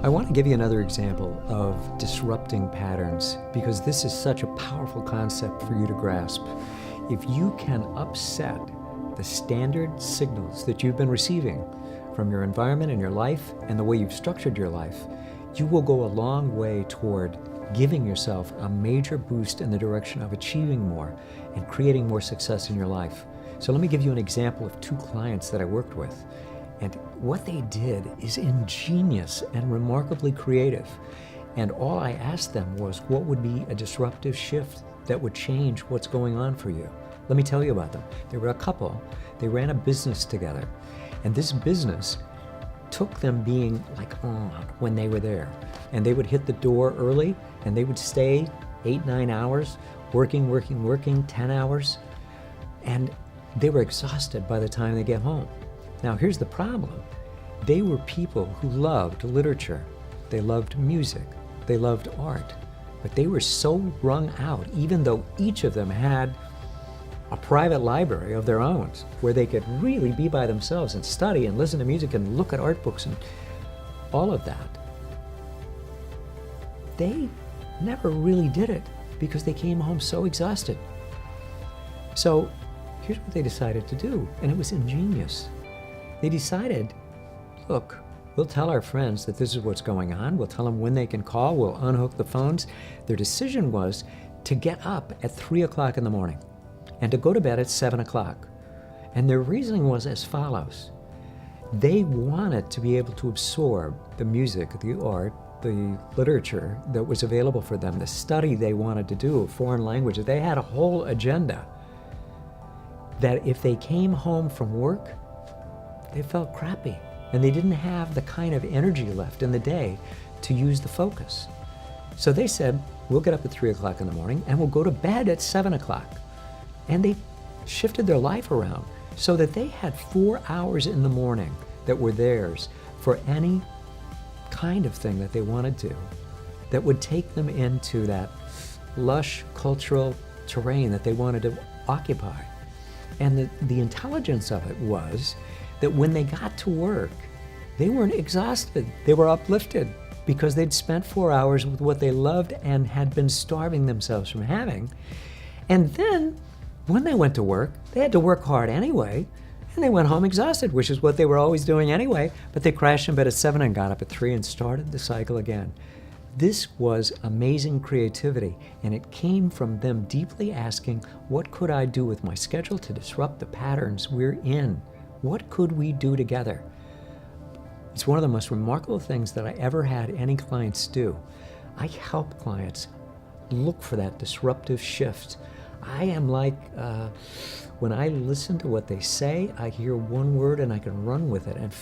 I want to give you another example of disrupting patterns because this is such a powerful concept for you to grasp. If you can upset the standard signals that you've been receiving from your environment and your life and the way you've structured your life, you will go a long way toward giving yourself a major boost in the direction of achieving more and creating more success in your life. So let me give you an example of two clients that I worked with. And what they did is ingenious and remarkably creative. And all I asked them was, what would be a disruptive shift that would change what's going on for you? Let me tell you about them. They were a couple. They ran a business together. And this business took them being like on when they were there. And they would hit the door early and they would stay 8-9 hours, working, 10 hours. And they were exhausted by the time they get home. Now, here's the problem. They were people who loved literature. They loved music. They loved art. But they were so wrung out, even though each of them had a private library of their own where they could really be by themselves and study and listen to music and look at art books and all of that. They never really did it because they came home so exhausted. So here's what they decided to do, and it was ingenious. They decided, look, we'll tell our friends that this is what's going on. We'll tell them when they can call. We'll unhook the phones. Their decision was to get up at 3 o'clock in the morning and to go to bed at 7 o'clock. And their reasoning was as follows. They wanted to be able to absorb the music, the art, the literature that was available for them, the study they wanted to do, foreign languages. They had a whole agenda that if they came home from work, they felt crappy, and they didn't have the kind of energy left in the day to use the focus. So they said, we'll get up at 3 o'clock in the morning and we'll go to bed at 7 o'clock. And they shifted their life around so that they had 4 hours in the morning that were theirs for any kind of thing that they wanted to, that would take them into that lush cultural terrain that they wanted to occupy. And the intelligence of it was that when they got to work, they weren't exhausted. They were uplifted because they'd spent 4 hours with what they loved and had been starving themselves from having. And then when they went to work, they had to work hard anyway, and they went home exhausted, which is what they were always doing anyway, but they crashed in bed at 7 and got up at 3 and started the cycle again. This was amazing creativity, and it came from them deeply asking, what could I do with my schedule to disrupt the patterns we're in? What could we do together? It's one of the most remarkable things that I ever had any clients do. I help clients look for that disruptive shift. I am like, when I listen to what they say, I hear one word and I can run with it and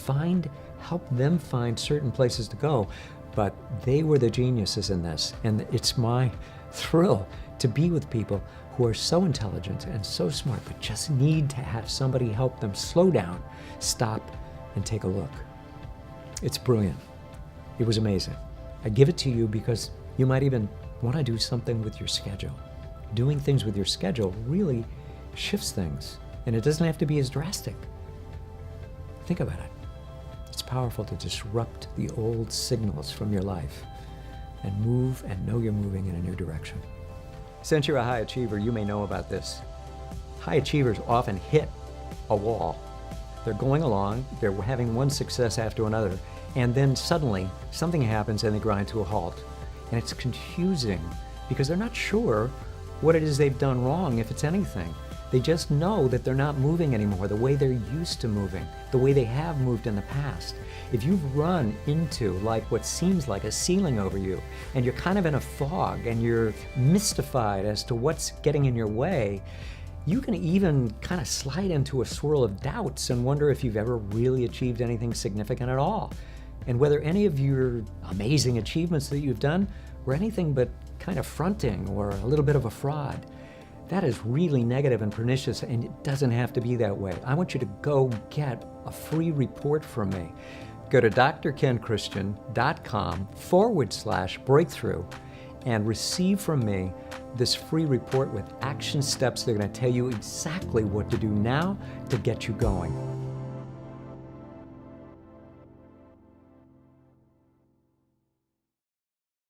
help them find certain places to go. But they were the geniuses in this, and it's my thrill to be with people who are so intelligent and so smart, but just need to have somebody help them slow down, stop, and take a look. It's brilliant. It was amazing. I give it to you because you might even want to do something with your schedule. Doing things with your schedule really shifts things, and it doesn't have to be as drastic. Think about it. It's powerful to disrupt the old signals from your life and move and know you're moving in a new direction. Since you're a high achiever, you may know about this. High achievers often hit a wall. They're going along, they're having one success after another, and then suddenly something happens and they grind to a halt. And it's confusing because they're not sure what it is they've done wrong, if it's anything. They just know that they're not moving anymore the way they're used to moving, the way they have moved in the past. If you've run into like what seems like a ceiling over you, and you're kind of in a fog and you're mystified as to what's getting in your way, you can even kind of slide into a swirl of doubts and wonder if you've ever really achieved anything significant at all, and whether any of your amazing achievements that you've done were anything but kind of fronting or a little bit of a fraud. That is really negative and pernicious, and it doesn't have to be that way. I want you to go get a free report from me. Go to drkenchristian.com/breakthrough and receive from me this free report with action steps that are going to tell you exactly what to do now to get you going.